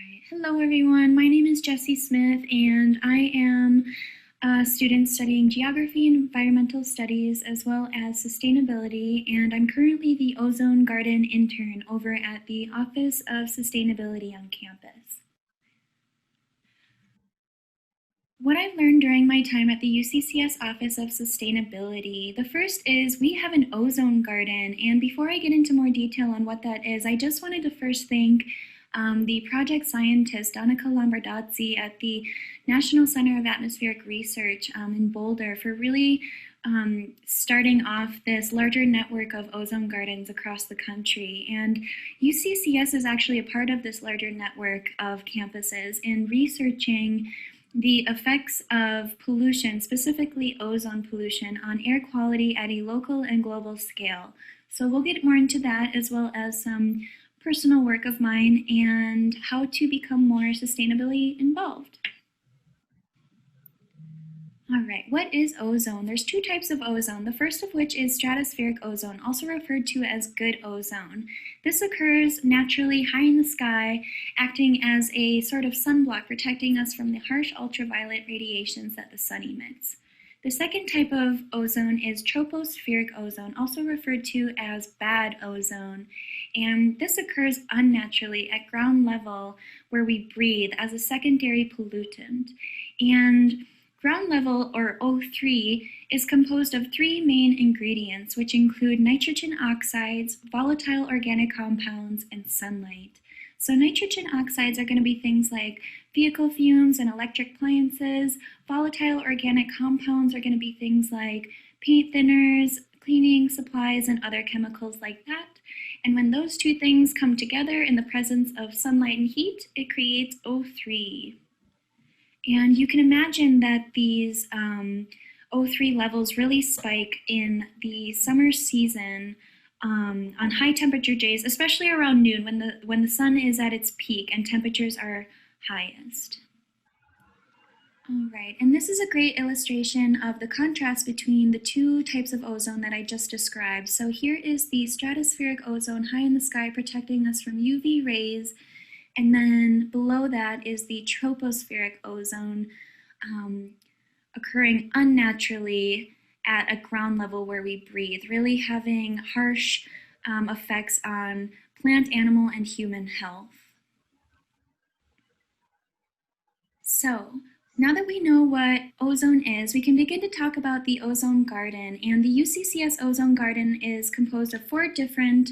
right. Hello, everyone. My name is Jessie Smith, and I am a student studying geography and environmental studies as well as sustainability, and I'm currently the Ozone Garden intern over at the Office of Sustainability on campus. What I've learned during my time at the UCCS Office of Sustainability, the first is we have an ozone garden. And before I get into more detail on what that is, I just wanted to first thank the project scientist, Danica Lombardozzi at the National Center of Atmospheric Research in Boulder for really starting off this larger network of ozone gardens across the country. And UCCS is actually a part of this larger network of campuses in researching the effects of pollution, specifically ozone pollution, on air quality at a local and global scale. So we'll get more into that as well as some personal work of mine and how to become more sustainably involved. All right, what is ozone? There's two types of ozone, the first of which is stratospheric ozone, also referred to as good ozone. This occurs naturally high in the sky, acting as a sort of sunblock, protecting us from the harsh ultraviolet radiations that the sun emits. The second type of ozone is tropospheric ozone, also referred to as bad ozone. And this occurs unnaturally at ground level where we breathe as a secondary pollutant. And ground level, or O3, is composed of three main ingredients, which include nitrogen oxides, volatile organic compounds, and sunlight. So nitrogen oxides are going to be things like vehicle fumes and electric appliances. Volatile organic compounds are going to be things like paint thinners, cleaning supplies, and other chemicals like that. And when those two things come together in the presence of sunlight and heat, it creates O3. And you can imagine that these O3 levels really spike in the summer season on high temperature days, especially around noon when the sun is at its peak and temperatures are highest. All right, and this is a great illustration of the contrast between the two types of ozone that I just described. So here is the stratospheric ozone high in the sky protecting us from UV rays, and then below that is the tropospheric ozone occurring unnaturally at a ground level where we breathe, really having harsh effects on plant, animal, and human health. So now that we know what ozone is, we can begin to talk about the ozone garden. And the UCCS ozone garden is composed of 4 different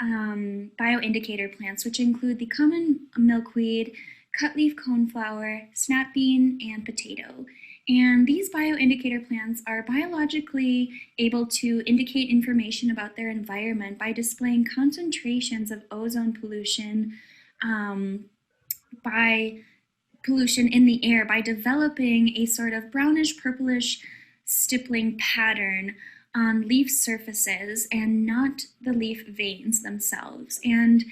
bioindicator plants, which include the common milkweed, cutleaf coneflower, snapbean, and potato. And these bioindicator plants are biologically able to indicate information about their environment by displaying concentrations of ozone pollution in the air by developing a sort of brownish purplish stippling pattern on leaf surfaces and not the leaf veins themselves. And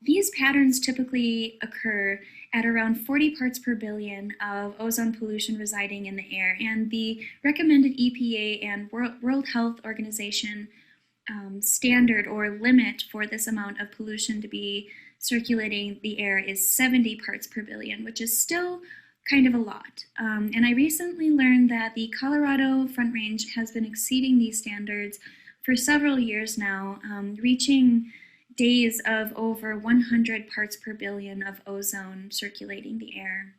these patterns typically occur at around 40 parts per billion of ozone pollution residing in the air. And the recommended EPA and World Health Organization standard or limit for this amount of pollution to be circulating the air is 70 parts per billion, which is still kind of a lot. And I recently learned that the Colorado Front Range has been exceeding these standards for several years now, reaching days of over 100 parts per billion of ozone circulating the air.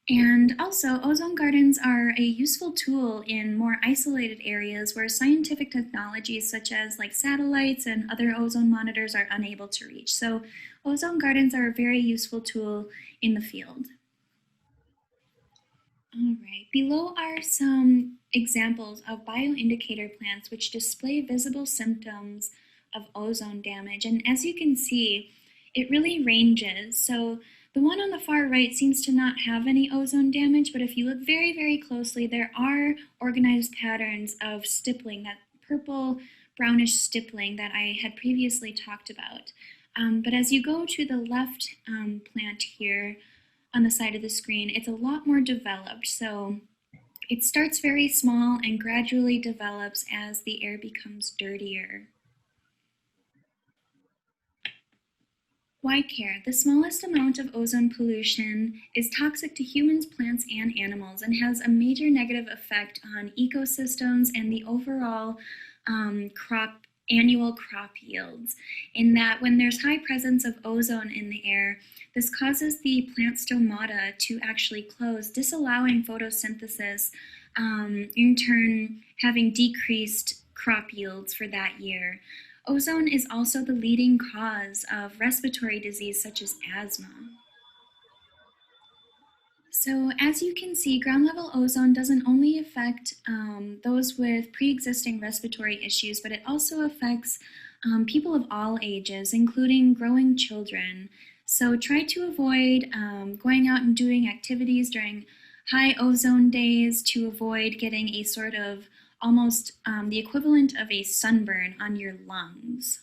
And also, ozone gardens are a useful tool in more isolated areas where scientific technologies such as like satellites and other ozone monitors are unable to reach. So ozone gardens are a very useful tool in the field. All right, below are some examples of bioindicator plants which display visible symptoms of ozone damage. And as you can see, it really ranges. So the one on the far right seems to not have any ozone damage, but if you look very, very closely, there are organized patterns of stippling, that purple brownish stippling that I had previously talked about. But as you go to the left plant here on the side of the screen, it's a lot more developed. So it starts very small and gradually develops as the air becomes dirtier. Why care? The smallest amount of ozone pollution is toxic to humans, plants, and animals and has a major negative effect on ecosystems and the overall annual crop yields. In that, when there's high presence of ozone in the air, this causes the plant stomata to actually close, disallowing photosynthesis, in turn having decreased crop yields for that year. Ozone is also the leading cause of respiratory disease such as asthma. So as you can see, ground level ozone doesn't only affect those with pre-existing respiratory issues, but it also affects people of all ages, including growing children. So try to avoid going out and doing activities during high ozone days to avoid getting a sort of almost the equivalent of a sunburn on your lungs.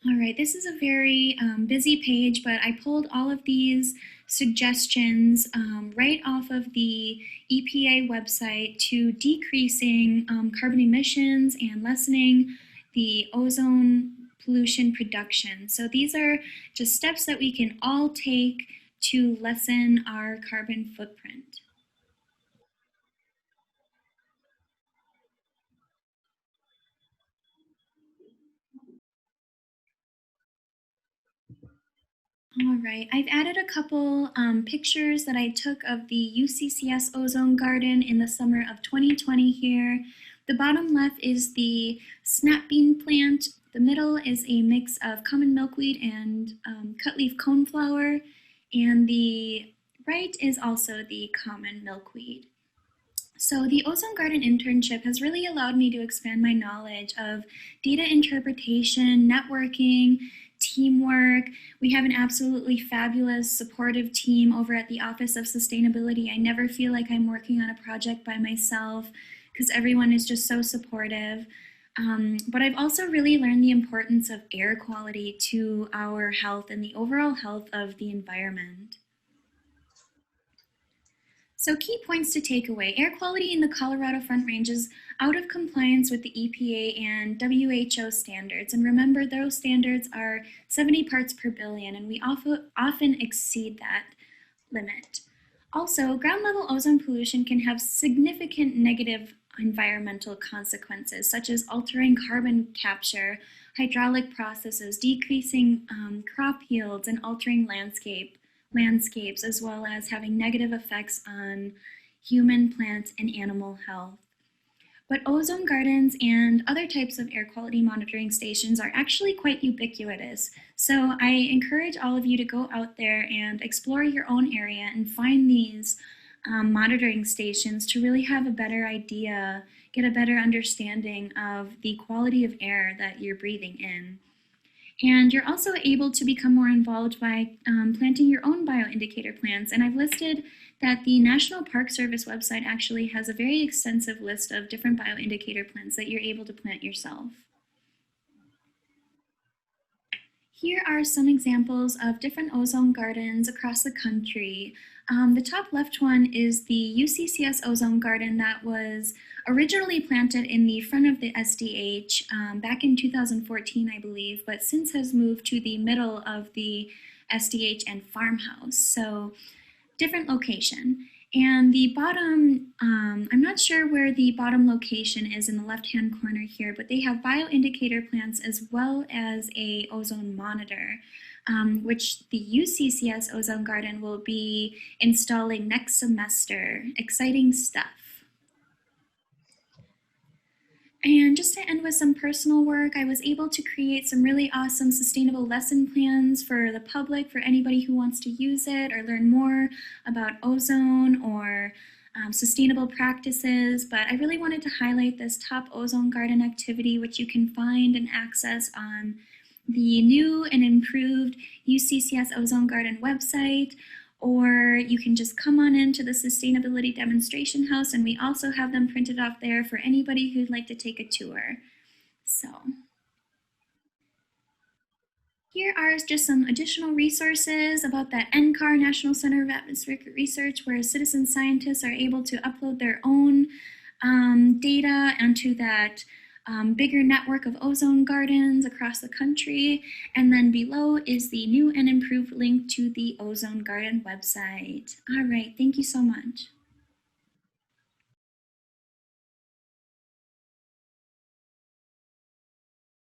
All right, this is a very busy page, but I pulled all of these suggestions right off of the EPA website to decreasing carbon emissions and lessening the ozone pollution production. So these are just steps that we can all take to lessen our carbon footprint. All right, I've added a couple pictures that I took of the UCCS ozone garden in the summer of 2020 here. The bottom left is the snap bean plant. The middle is a mix of common milkweed and cutleaf coneflower. And the right is also the common milkweed. So the Ozone Garden internship has really allowed me to expand my knowledge of data interpretation, networking, teamwork. We have an absolutely fabulous, supportive team over at the Office of Sustainability. I never feel like I'm working on a project by myself because everyone is just so supportive. But I've also really learned the importance of air quality to our health and the overall health of the environment. So key points to take away. Air quality in the Colorado Front Range is out of compliance with the EPA and WHO standards. And remember, those standards are 70 parts per billion, and we often exceed that limit. Also, ground level ozone pollution can have significant negative environmental consequences, such as altering carbon capture, hydraulic processes, decreasing crop yields, and altering landscapes, as well as having negative effects on human, plant, and animal health. But ozone gardens and other types of air quality monitoring stations are actually quite ubiquitous. So I encourage all of you to go out there and explore your own area and find these monitoring stations to really have a better idea, get a better understanding of the quality of air that you're breathing in. And you're also able to become more involved by planting your own bioindicator plants. And I've listed that the National Park Service website actually has a very extensive list of different bioindicator plants that you're able to plant yourself. Here are some examples of different ozone gardens across the country. The top left one is the UCCS ozone garden that was originally planted in the front of the SDH back in 2014, I believe, but since has moved to the middle of the SDH and farmhouse. So different location. And the bottom, I'm not sure where the bottom location is in the left-hand corner here, but they have bioindicator plants as well as a ozone monitor, which the UCCS ozone garden will be installing next semester. Exciting stuff. And just to end with some personal work, I was able to create some really awesome sustainable lesson plans for the public, for anybody who wants to use it or learn more about ozone or sustainable practices. But I really wanted to highlight this top ozone garden activity, which you can find and access on the new and improved UCCS Ozone Garden website, or you can just come on into the Sustainability Demonstration House, and we also have them printed off there for anybody who'd like to take a tour. So here are just some additional resources about that NCAR, National Center of Atmospheric Research, where citizen scientists are able to upload their own data onto that bigger network of ozone gardens across the country. And then below is the new and improved link to the Ozone Garden website. All right, thank you so much.